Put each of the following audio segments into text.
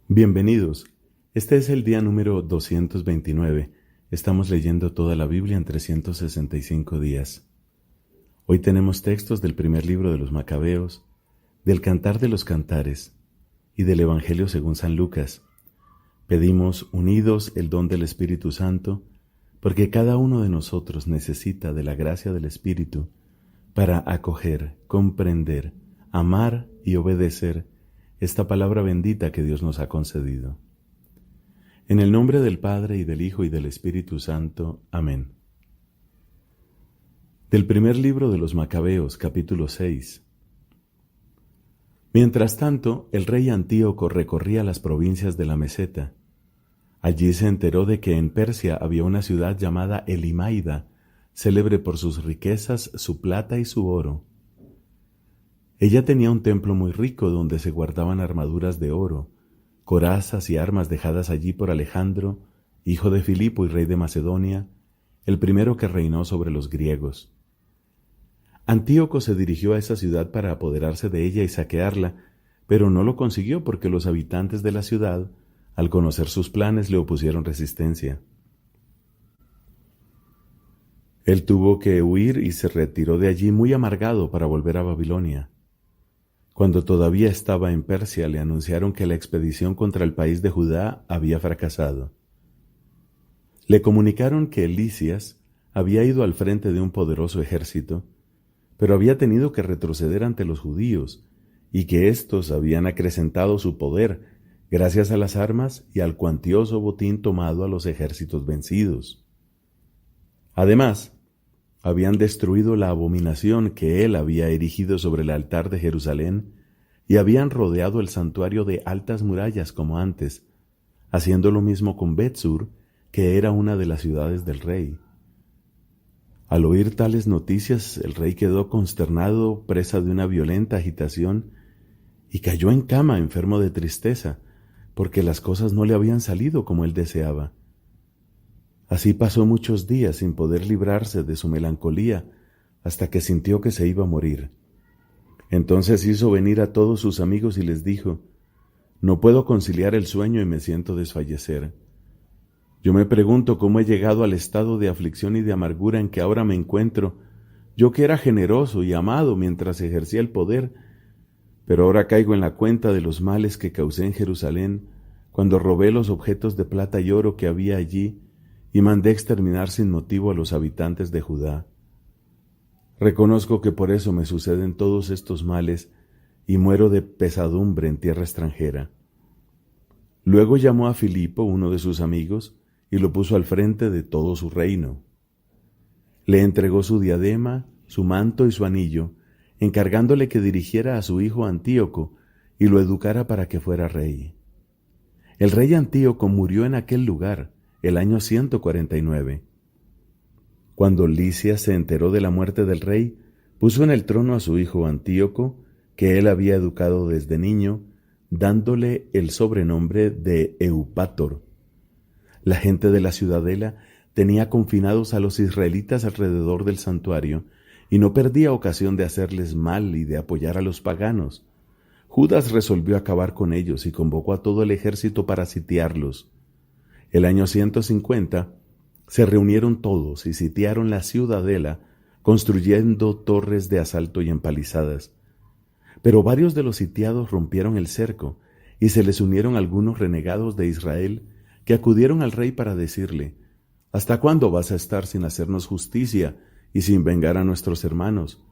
Bienvenidos. Este es el día número 229. Estamos leyendo toda la Biblia en 365 días. Hoy tenemos textos del primer libro de los Macabeos, del Cantar de los Cantares y del Evangelio según San Lucas. Pedimos unidos el don del Espíritu Santo, porque cada uno de nosotros necesita de la gracia del Espíritu para acoger, comprender, amar y obedecer esta palabra bendita que Dios nos ha concedido. En el nombre del Padre, y del Hijo, y del Espíritu Santo. Amén. Del primer libro de los Macabeos, capítulo 6. Mientras tanto, el rey Antíoco recorría las provincias de la Meseta. Allí se enteró de que en Persia había una ciudad llamada Elimaida, célebre por sus riquezas, su plata y su oro. Ella tenía un templo muy rico donde se guardaban armaduras de oro, corazas y armas dejadas allí por Alejandro, hijo de Filipo y rey de Macedonia, el primero que reinó sobre los griegos. Antíoco se dirigió a esa ciudad para apoderarse de ella y saquearla, pero no lo consiguió porque los habitantes de la ciudad, al conocer sus planes, le opusieron resistencia. Él tuvo que huir y se retiró de allí muy amargado para volver a Babilonia. Cuando todavía estaba en Persia, le anunciaron que la expedición contra el país de Judá había fracasado. Le comunicaron que Lisias había ido al frente de un poderoso ejército, pero había tenido que retroceder ante los judíos, y que éstos habían acrecentado su poder gracias a las armas y al cuantioso botín tomado a los ejércitos vencidos. Además, habían destruido la abominación que él había erigido sobre el altar de Jerusalén y habían rodeado el santuario de altas murallas como antes, haciendo lo mismo con Bet-sur, que era una de las ciudades del rey. Al oír tales noticias, el rey quedó consternado, presa de una violenta agitación, y cayó en cama enfermo de tristeza, porque las cosas no le habían salido como él deseaba. Así pasó muchos días sin poder librarse de su melancolía, hasta que sintió que se iba a morir. Entonces hizo venir a todos sus amigos y les dijo: «No puedo conciliar el sueño y me siento desfallecer. Yo me pregunto cómo he llegado al estado de aflicción y de amargura en que ahora me encuentro, yo que era generoso y amado mientras ejercía el poder, pero ahora caigo en la cuenta de los males que causé en Jerusalén, cuando robé los objetos de plata y oro que había allí, y mandé exterminar sin motivo a los habitantes de Judá. Reconozco que por eso me suceden todos estos males y muero de pesadumbre en tierra extranjera». Luego llamó a Filipo, uno de sus amigos, y lo puso al frente de todo su reino. Le entregó su diadema, su manto y su anillo, encargándole que dirigiera a su hijo Antíoco y lo educara para que fuera rey. El rey Antíoco murió en aquel lugar, el año 149. Cuando Lisias se enteró de la muerte del rey, puso en el trono a su hijo Antíoco, que él había educado desde niño, dándole el sobrenombre de Eupátor. La gente de la ciudadela tenía confinados a los israelitas alrededor del santuario y no perdía ocasión de hacerles mal y de apoyar a los paganos. Judas resolvió acabar con ellos y convocó a todo el ejército para sitiarlos. El año 150 se reunieron todos y sitiaron la ciudadela, construyendo torres de asalto y empalizadas. Pero varios de los sitiados rompieron el cerco y se les unieron algunos renegados de Israel que acudieron al rey para decirle: «¿Hasta cuándo vas a estar sin hacernos justicia y sin vengar a nuestros hermanos?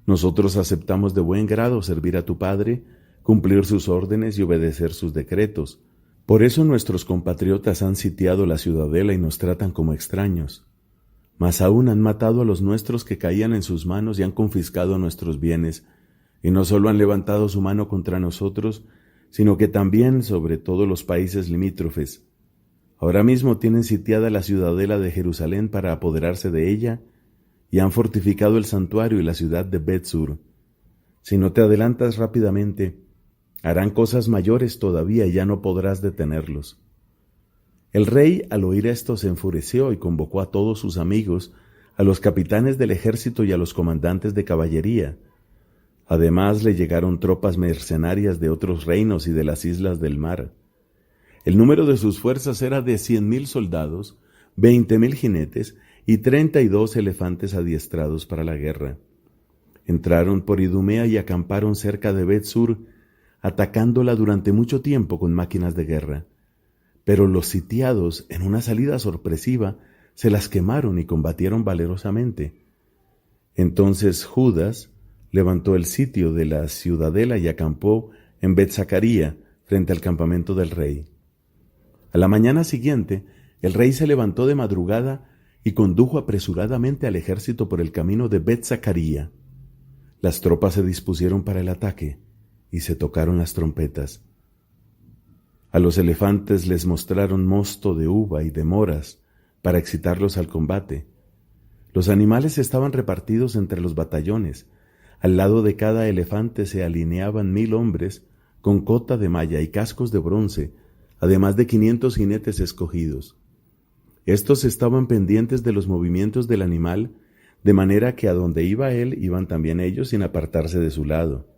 Nosotros aceptamos de buen grado servir a tu padre, cumplir sus órdenes y obedecer sus decretos. Por eso nuestros compatriotas han sitiado la ciudadela y nos tratan como extraños. Mas aún han matado a los nuestros que caían en sus manos y han confiscado nuestros bienes, y no solo han levantado su mano contra nosotros, sino que también sobre todos los países limítrofes. Ahora mismo tienen sitiada la ciudadela de Jerusalén para apoderarse de ella, y han fortificado el santuario y la ciudad de Bet-sur. Si no te adelantas rápidamente, harán cosas mayores todavía y ya no podrás detenerlos». El rey, al oír esto, se enfureció y convocó a todos sus amigos, a los capitanes del ejército y a los comandantes de caballería. Además le llegaron tropas mercenarias de otros reinos y de las islas del mar. El número de sus fuerzas era de 100,000 soldados, 20,000 jinetes y 32 elefantes adiestrados para la guerra. Entraron por Idumea y acamparon cerca de Bet-sur, atacándola durante mucho tiempo con máquinas de guerra. Pero los sitiados, en una salida sorpresiva, se las quemaron y combatieron valerosamente. Entonces Judas levantó el sitio de la ciudadela y acampó en Bet-Zacaría, frente al campamento del rey. A la mañana siguiente, el rey se levantó de madrugada y condujo apresuradamente al ejército por el camino de Bet-Zacaría. Las tropas se dispusieron para el ataque y se tocaron las trompetas. A los elefantes les mostraron mosto de uva y de moras para excitarlos al combate. Los animales estaban repartidos entre los batallones. Al lado de cada elefante se alineaban 1,000 hombres con cota de malla y cascos de bronce, además de 500 jinetes escogidos. Estos estaban pendientes de los movimientos del animal, de manera que a donde iba él iban también ellos sin apartarse de su lado.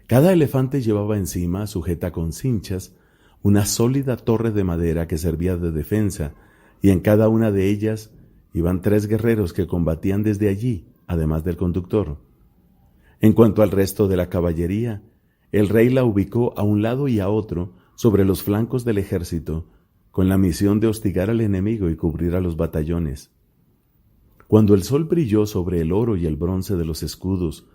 Cada elefante llevaba encima, sujeta con cinchas, una sólida torre de madera que servía de defensa, y en cada una de ellas iban 3 guerreros que combatían desde allí, además del conductor. En cuanto al resto de la caballería, el rey la ubicó a un lado y a otro sobre los flancos del ejército, con la misión de hostigar al enemigo y cubrir a los batallones. Cuando el sol brilló sobre el oro y el bronce de los escudos,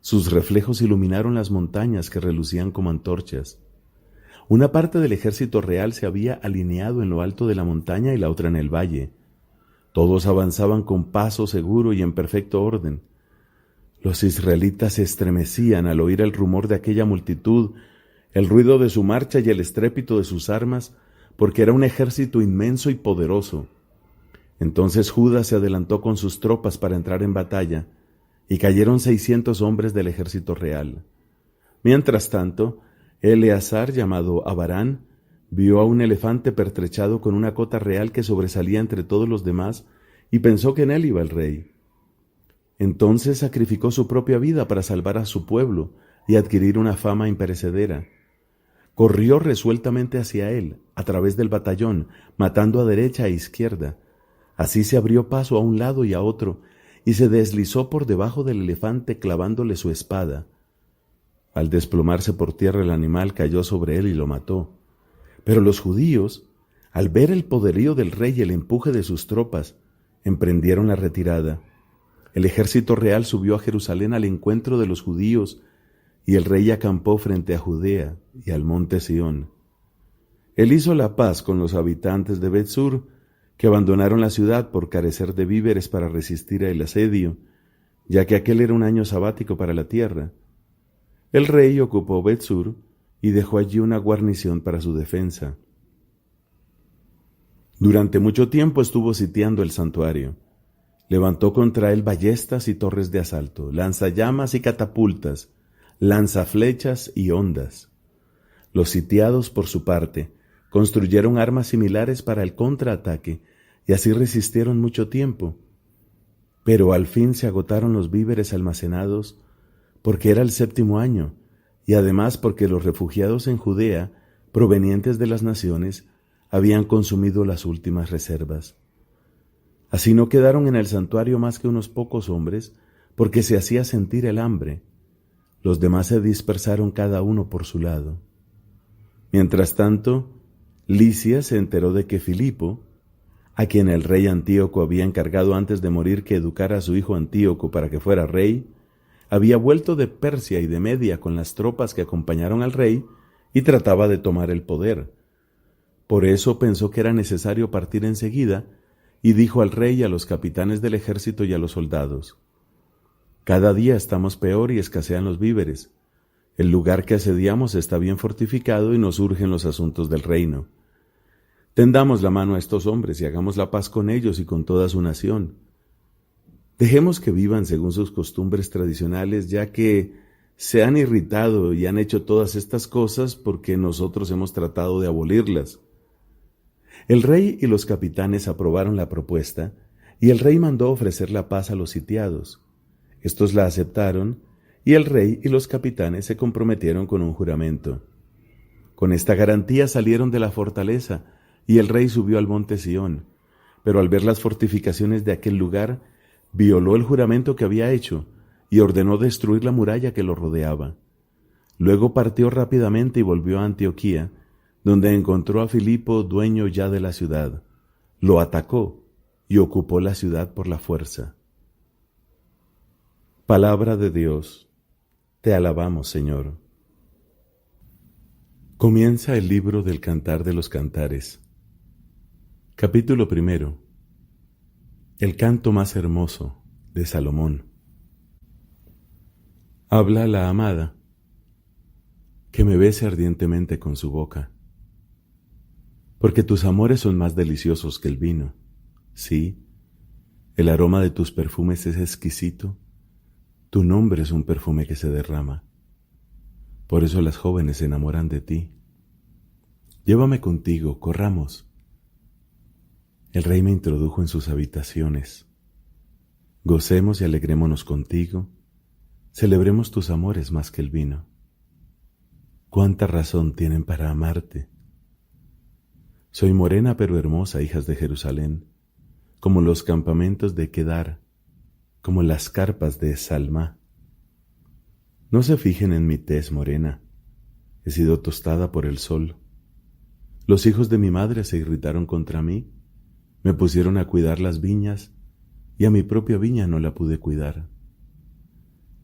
sus reflejos iluminaron las montañas que relucían como antorchas. Una parte del ejército real se había alineado en lo alto de la montaña y la otra en el valle. Todos avanzaban con paso seguro y en perfecto orden. Los israelitas se estremecían al oír el rumor de aquella multitud, el ruido de su marcha y el estrépito de sus armas, porque era un ejército inmenso y poderoso. Entonces Judas se adelantó con sus tropas para entrar en batalla, y cayeron 600 hombres del ejército real. Mientras tanto, Eleazar, llamado Abarán, vio a un elefante pertrechado con una cota real que sobresalía entre todos los demás, y pensó que en él iba el rey. Entonces sacrificó su propia vida para salvar a su pueblo y adquirir una fama imperecedera. Corrió resueltamente hacia él, a través del batallón, matando a derecha e izquierda. Así se abrió paso a un lado y a otro, y se deslizó por debajo del elefante clavándole su espada. Al desplomarse por tierra el animal cayó sobre él y lo mató. Pero los judíos, al ver el poderío del rey y el empuje de sus tropas, emprendieron la retirada. El ejército real subió a Jerusalén al encuentro de los judíos, y el rey acampó frente a Judea y al monte Sión. Él hizo la paz con los habitantes de Bet-sur, que abandonaron la ciudad por carecer de víveres para resistir el asedio, ya que aquel era un año sabático para la tierra. El rey ocupó Bet-sur y dejó allí una guarnición para su defensa. Durante mucho tiempo estuvo sitiando el santuario. Levantó contra él ballestas y torres de asalto, lanzallamas y catapultas, lanzaflechas y hondas. Los sitiados, por su parte, construyeron armas similares para el contraataque y así resistieron mucho tiempo. Pero al fin se agotaron los víveres almacenados porque era el 7º año y además porque los refugiados en Judea, provenientes de las naciones, habían consumido las últimas reservas. Así no quedaron en el santuario más que unos pocos hombres porque se hacía sentir el hambre. Los demás se dispersaron cada uno por su lado. Mientras tanto, Lisias se enteró de que Filipo, a quien el rey Antíoco había encargado antes de morir que educara a su hijo Antíoco para que fuera rey, había vuelto de Persia y de Media con las tropas que acompañaron al rey y trataba de tomar el poder. Por eso pensó que era necesario partir enseguida y dijo al rey y a los capitanes del ejército y a los soldados: «Cada día estamos peor y escasean los víveres. El lugar que asediamos está bien fortificado y nos urgen los asuntos del reino. Tendamos la mano a estos hombres y hagamos la paz con ellos y con toda su nación. Dejemos que vivan según sus costumbres tradicionales, ya que se han irritado y han hecho todas estas cosas porque nosotros hemos tratado de abolirlas». El rey y los capitanes aprobaron la propuesta, y el rey mandó ofrecer la paz a los sitiados. Estos la aceptaron, y el rey y los capitanes se comprometieron con un juramento. Con esta garantía salieron de la fortaleza, y el rey subió al monte Sión. Pero al ver las fortificaciones de aquel lugar, violó el juramento que había hecho, y ordenó destruir la muralla que lo rodeaba. Luego partió rápidamente y volvió a Antioquía, donde encontró a Filipo, dueño ya de la ciudad. Lo atacó y ocupó la ciudad por la fuerza. Palabra de Dios. Te alabamos, Señor. Comienza el libro del Cantar de los Cantares. Capítulo 1. El canto más hermoso de Salomón. Habla la amada, que me bese ardientemente con su boca. Porque tus amores son más deliciosos que el vino. Sí, el aroma de tus perfumes es exquisito. Tu nombre es un perfume que se derrama. Por eso las jóvenes se enamoran de ti. Llévame contigo, corramos. El rey me introdujo en sus habitaciones. Gocemos y alegrémonos contigo. Celebremos tus amores más que el vino. Cuánta razón tienen para amarte. Soy morena pero hermosa, hijas de Jerusalén, como los campamentos de Kedar, como las carpas de Salmá. No se fijen en mi tez morena, he sido tostada por el sol. Los hijos de mi madre se irritaron contra mí, me pusieron a cuidar las viñas, y a mi propia viña no la pude cuidar.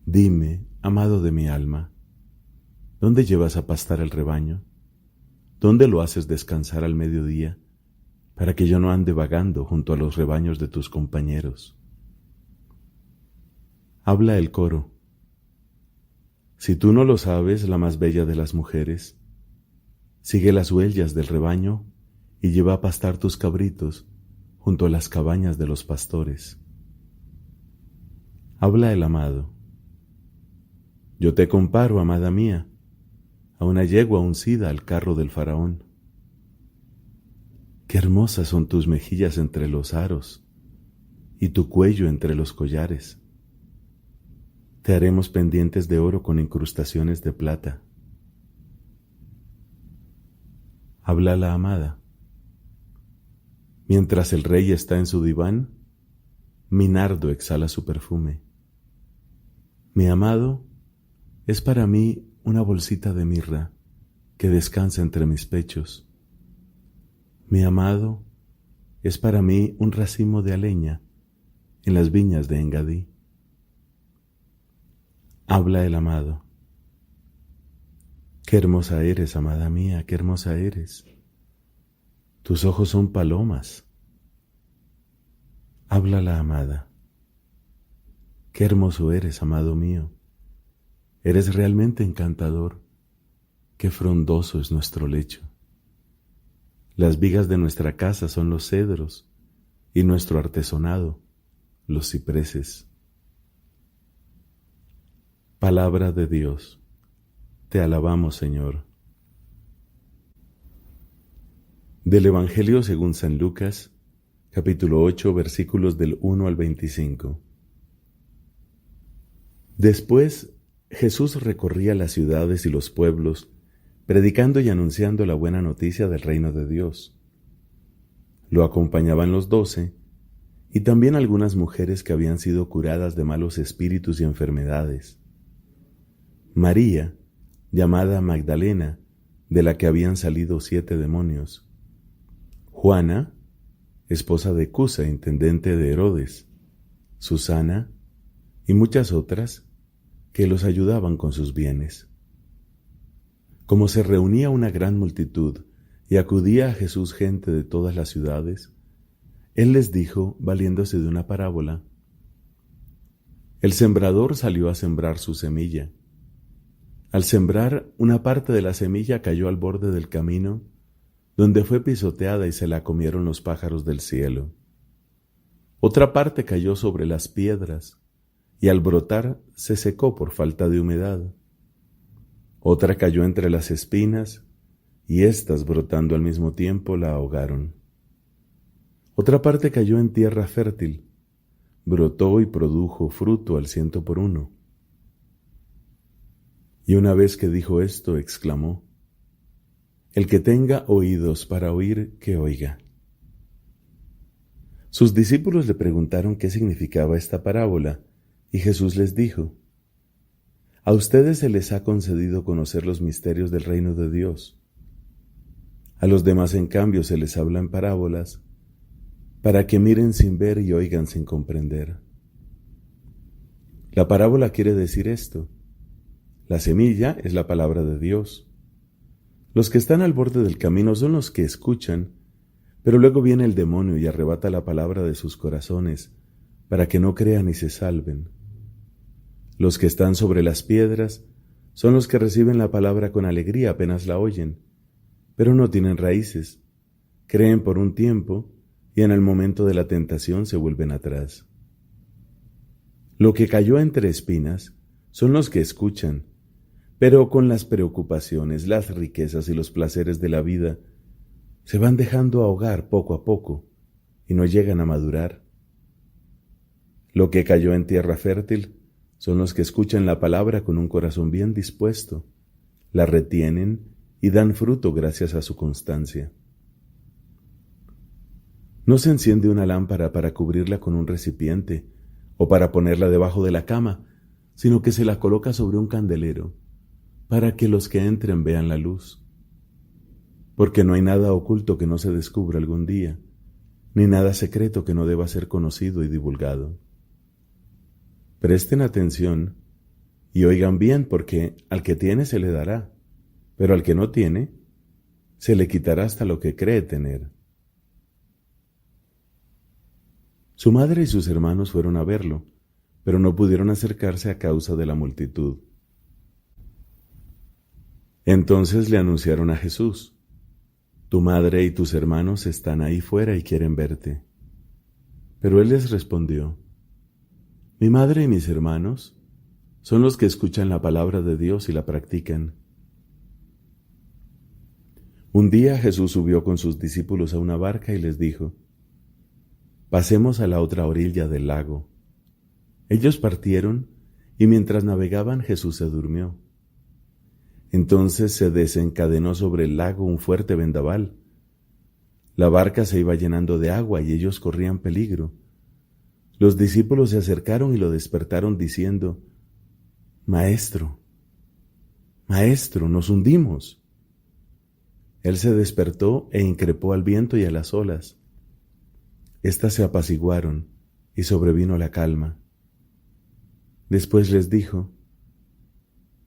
Dime, amado de mi alma, ¿dónde llevas a pastar el rebaño? ¿Dónde lo haces descansar al mediodía, para que yo no ande vagando junto a los rebaños de tus compañeros? Habla el coro. Si tú no lo sabes, la más bella de las mujeres, sigue las huellas del rebaño y lleva a pastar tus cabritos junto a las cabañas de los pastores. Habla el amado. Yo te comparo, amada mía, a una yegua uncida al carro del faraón. Qué hermosas son tus mejillas entre los aros y tu cuello entre los collares. Te haremos pendientes de oro con incrustaciones de plata. Habla la amada. Mientras el rey está en su diván, mi nardo exhala su perfume. Mi amado es para mí una bolsita de mirra que descansa entre mis pechos. Mi amado es para mí un racimo de aleña en las viñas de Engadí. Habla el amado. Qué hermosa eres, amada mía, qué hermosa eres. Tus ojos son palomas. Habla la amada. Qué hermoso eres, amado mío. Eres realmente encantador. Qué frondoso es nuestro lecho. Las vigas de nuestra casa son los cedros y nuestro artesonado, los cipreses. Palabra de Dios. Te alabamos, Señor. Del Evangelio según San Lucas, capítulo 8, versículos del 1 al 25. Después, Jesús recorría las ciudades y los pueblos, predicando y anunciando la buena noticia del reino de Dios. Lo acompañaban los 12, y también algunas mujeres que habían sido curadas de malos espíritus y enfermedades. María, llamada Magdalena, de la que habían salido 7 demonios. Juana, esposa de Cusa, intendente de Herodes. Susana, y muchas otras que los ayudaban con sus bienes. Como se reunía una gran multitud y acudía a Jesús gente de todas las ciudades, él les dijo, valiéndose de una parábola: El sembrador salió a sembrar su semilla. Al sembrar, una parte de la semilla cayó al borde del camino, donde fue pisoteada y se la comieron los pájaros del cielo. Otra parte cayó sobre las piedras, y al brotar se secó por falta de humedad. Otra cayó entre las espinas, y éstas, brotando al mismo tiempo, la ahogaron. Otra parte cayó en tierra fértil, brotó y produjo fruto al 100 por 1. Y una vez que dijo esto, exclamó: El que tenga oídos para oír, que oiga. Sus discípulos le preguntaron qué significaba esta parábola, y Jesús les dijo: A ustedes se les ha concedido conocer los misterios del reino de Dios. A los demás, en cambio, se les habla en parábolas, para que miren sin ver y oigan sin comprender. La parábola quiere decir esto: la semilla es la palabra de Dios. Los que están al borde del camino son los que escuchan, pero luego viene el demonio y arrebata la palabra de sus corazones, para que no crean y se salven. Los que están sobre las piedras son los que reciben la palabra con alegría apenas la oyen, pero no tienen raíces, creen por un tiempo y en el momento de la tentación se vuelven atrás. Lo que cayó entre espinas son los que escuchan, pero con las preocupaciones, las riquezas y los placeres de la vida se van dejando ahogar poco a poco y no llegan a madurar. Lo que cayó en tierra fértil son los que escuchan la palabra con un corazón bien dispuesto, la retienen y dan fruto gracias a su constancia. No se enciende una lámpara para cubrirla con un recipiente o para ponerla debajo de la cama, sino que se la coloca sobre un candelero, para que los que entren vean la luz. Porque no hay nada oculto que no se descubra algún día, ni nada secreto que no deba ser conocido y divulgado. Presten atención y oigan bien, porque al que tiene se le dará, pero al que no tiene, se le quitará hasta lo que cree tener. Su madre y sus hermanos fueron a verlo, pero no pudieron acercarse a causa de la multitud. Entonces le anunciaron a Jesús: Tu madre y tus hermanos están ahí fuera y quieren verte. Pero él les respondió: Mi madre y mis hermanos son los que escuchan la palabra de Dios y la practican. Un día Jesús subió con sus discípulos a una barca y les dijo: Pasemos a la otra orilla del lago. Ellos partieron y mientras navegaban Jesús se durmió. Entonces se desencadenó sobre el lago un fuerte vendaval. La barca se iba llenando de agua y ellos corrían peligro. Los discípulos se acercaron y lo despertaron diciendo: Maestro, Maestro, nos hundimos. Él se despertó e increpó al viento y a las olas. Estas se apaciguaron y sobrevino la calma. Después les dijo: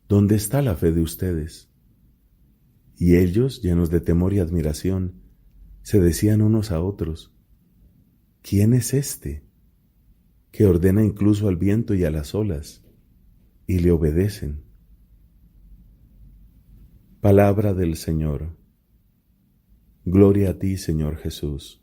¿Dónde está la fe de ustedes? Y ellos, llenos de temor y admiración, se decían unos a otros: ¿Quién es este, que ordena incluso al viento y a las olas, y le obedecen? Palabra del Señor. Gloria a ti, Señor Jesús.